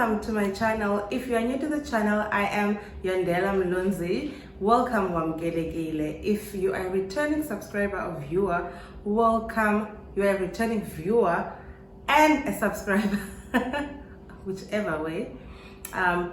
welcome to my channel. If you are new to the channel, I am Yandela Mlunzi. Welcome Wamgelekile. If you are a returning subscriber or viewer, welcome. You are a returning viewer and a subscriber, whichever way.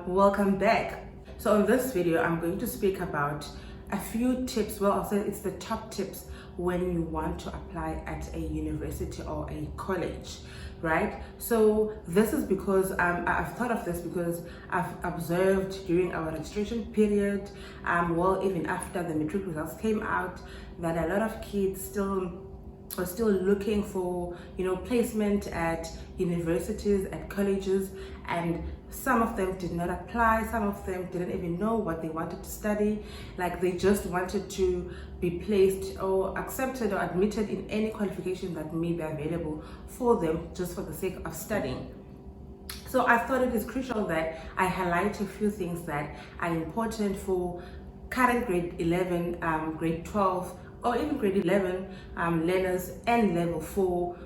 Welcome back. So in this video, I'm going to speak about a few tips. Well, I'll say it's the top tips when you want to apply at a university or a college, right? So this is because I've thought of this because I've observed during our registration period, well, even after the matric results came out, that a lot of kids are still looking for, placement at universities, at colleges, and some of them did not apply. Some of them didn't even know what they wanted to study. Like they just wanted to be placed or accepted or admitted in any qualification that may be available for them just for the sake of studying. So I thought it is crucial that I highlight a few things that are important for current grade 11, grade 12, or even grade 11 learners and level 4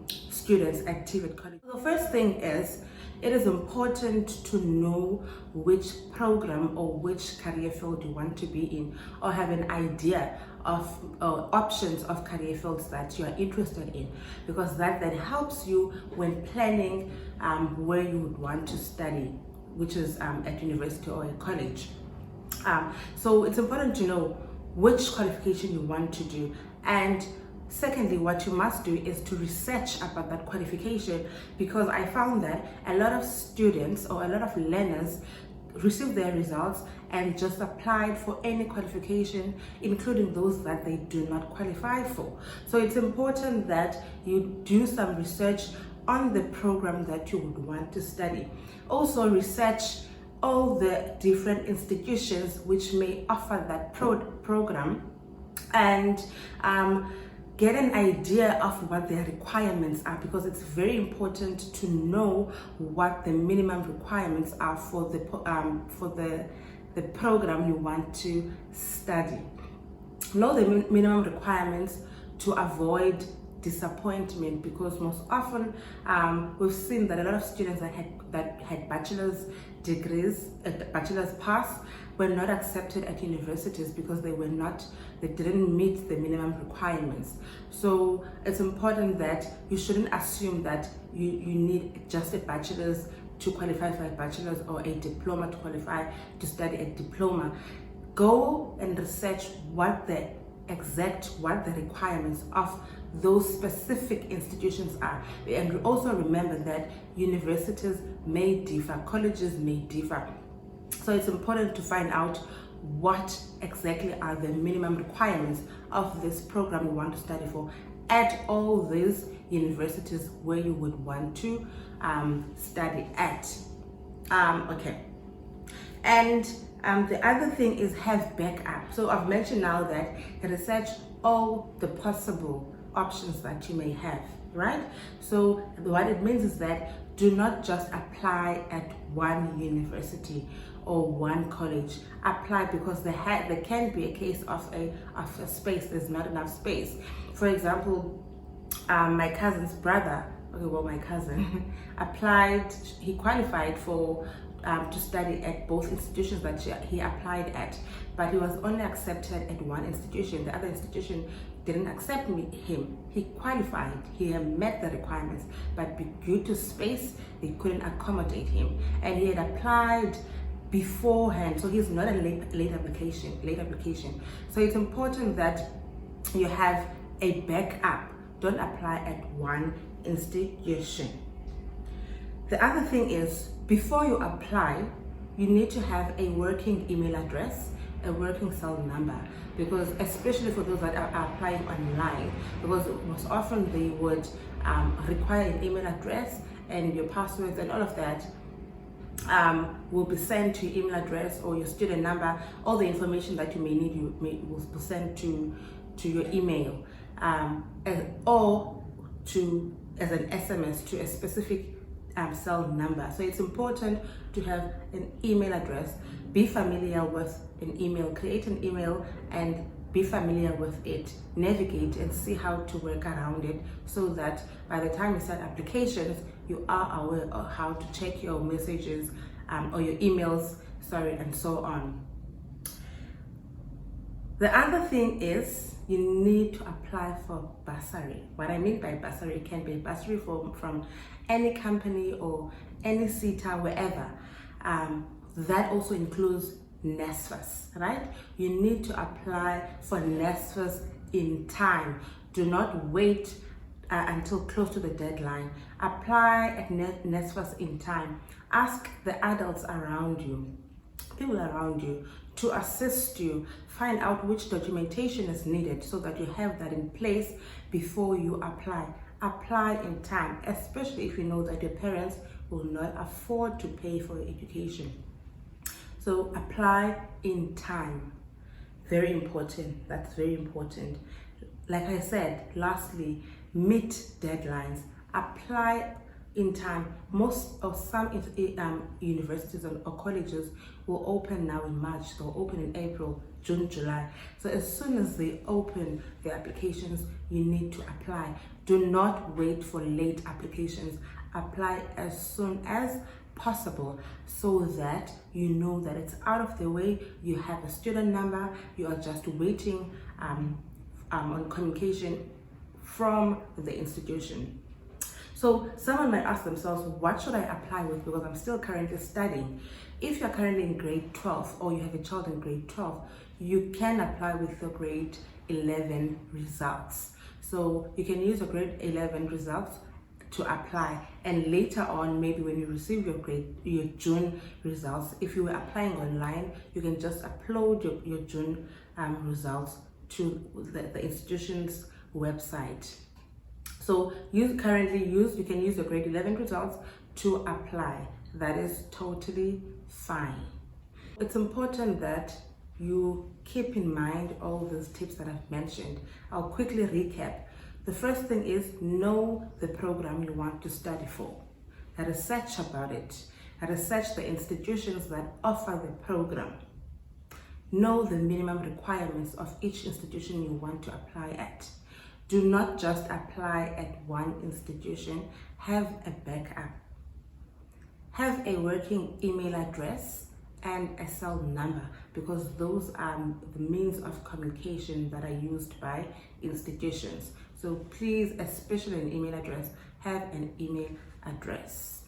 students active at college. The first thing is, it is important to know which program or which career field you want to be in, or have an idea of options of career fields that you are interested in, because that helps you when planning where you would want to study, which is at university or a college. So it's important to know which qualification you want to do, and secondly, what you must do is to research about that qualification, because I found that a lot of students or a lot of learners received their results and just applied for any qualification, including those that they do not qualify for. So it's important that you do some research on the program that you would want to study. Also research all the different institutions which may offer that program, and get an idea of what their requirements are, because it's very important to know what the minimum requirements are for the program you want to study. Know the minimum requirements to avoid disappointment, because most often we've seen that a lot of students that had bachelor's degrees, bachelor's pass, were not accepted at universities because they didn't meet the minimum requirements. So it's important that you shouldn't assume that you need just a bachelor's to qualify for a bachelor's or a diploma to qualify to study a diploma. Go and research what the requirements of those specific institutions are. And also remember that universities may differ, colleges may differ. So it's important to find out what exactly are the minimum requirements of this program you want to study for at all these universities where you would want to study at. Okay. And the other thing is have backup. So I've mentioned now that research all the possible options that you may have, right? So what it means is that do not just apply at one university or one college. Apply because there can be a case of a space. There's not enough space. For example, my cousin's brother, my cousin applied. He qualified for to study at both institutions that he applied at, but he was only accepted at one institution. The other institution didn't accept him. He qualified, he had met the requirements, but due to space, they couldn't accommodate him. And he had applied beforehand, so he's not a late application. So it's important that you have a backup. Don't apply at one institution. The other thing is, before you apply, you need to have a working email address, a working cell number, because especially for those that are applying online, because most often they would require an email address, and your passwords and all of that will be sent to your email address or your student number. All the information that you may need will be sent to your email, or as an SMS to a specific cell number. So it's important to have an email address. Be familiar with an email. Create an email and be familiar with it, navigate and see how to work around it, so that by the time you start applications, you are aware of how to check your messages or your emails, and so on. The other thing is you need to apply for bursary. What I mean by bursary, it can be a bursary from any company or any SETA, wherever. That also includes NSFAS, right? You need to apply for NSFAS in time. Do not wait until close to the deadline. Apply at NSFAS in time. Ask the adults around you, people around you, to assist you. Find out which documentation is needed so that you have that in place before you apply. Apply in time, especially if you know that your parents will not afford to pay for your education. So apply in time. Very important. That's very important. Like I said, lastly, meet deadlines. Apply in time. Some universities or colleges will open now in March. They'll open in April, June, July. So as soon as they open the applications, you need to apply. Do not wait for late applications. Apply as soon as possible, so that you know that it's out of the way. You have a student number. You are just waiting on communication from the institution. So someone might ask themselves, what should I apply with, because I'm still currently studying? If you're currently in grade 12 or you have a child in grade 12, you can apply with your grade 11 results. So you can use your grade 11 results to apply, and later on, maybe when you receive your June results, if you were applying online, you can just upload your June results to the institution's website. So you can use your grade 11 results to apply. That is totally fine. It's important that you keep in mind all those tips that I've mentioned. I'll quickly recap. The first thing is, know the program you want to study for. Research about it. Research the institutions that offer the program. Know the minimum requirements of each institution you want to apply at. Do not just apply at one institution. Have a backup. Have a working email address and a cell number, because those are the means of communication that are used by institutions. So please, especially an email address, have an email address.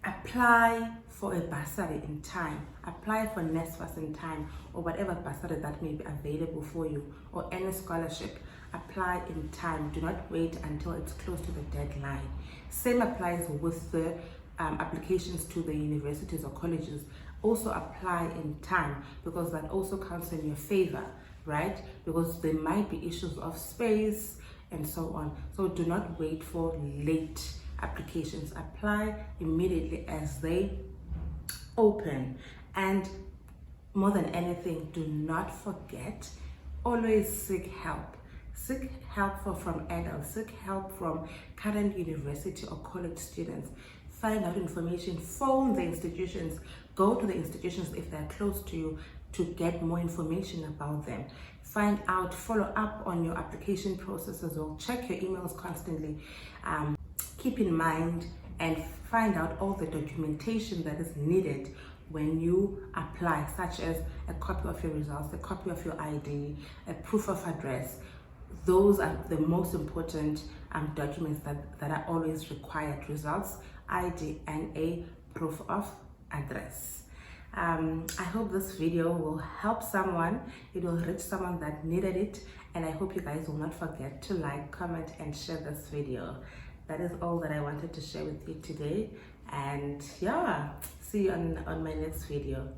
Apply for a bursary in time. Apply for NSFAS in time, or whatever bursary that may be available for you, or any scholarship. Apply in time. Do not wait until it's close to the deadline. Same applies with the applications to the universities or colleges. Also apply in time, because that also counts in your favor, right? Because there might be issues of space and so on. So do not wait for late applications. Apply immediately as they open. And more than anything, do not forget, always seek help. Seek help from adults. Seek help from current university or college students. Find out information. Phone the institutions. Go to the institutions if they're close to you to get more information about them. Find out, follow up on your application process as well. Check your emails constantly. Keep in mind and find out all the documentation that is needed when you apply, such as a copy of your results, a copy of your ID, a proof of address. Those are the most important documents that are always required: results, ID, and a proof of address. I hope this video will help someone. It will reach someone that needed it, and I hope you guys will not forget to like, comment, and share this video. That is all that I wanted to share with you today, and yeah, see you on my next video.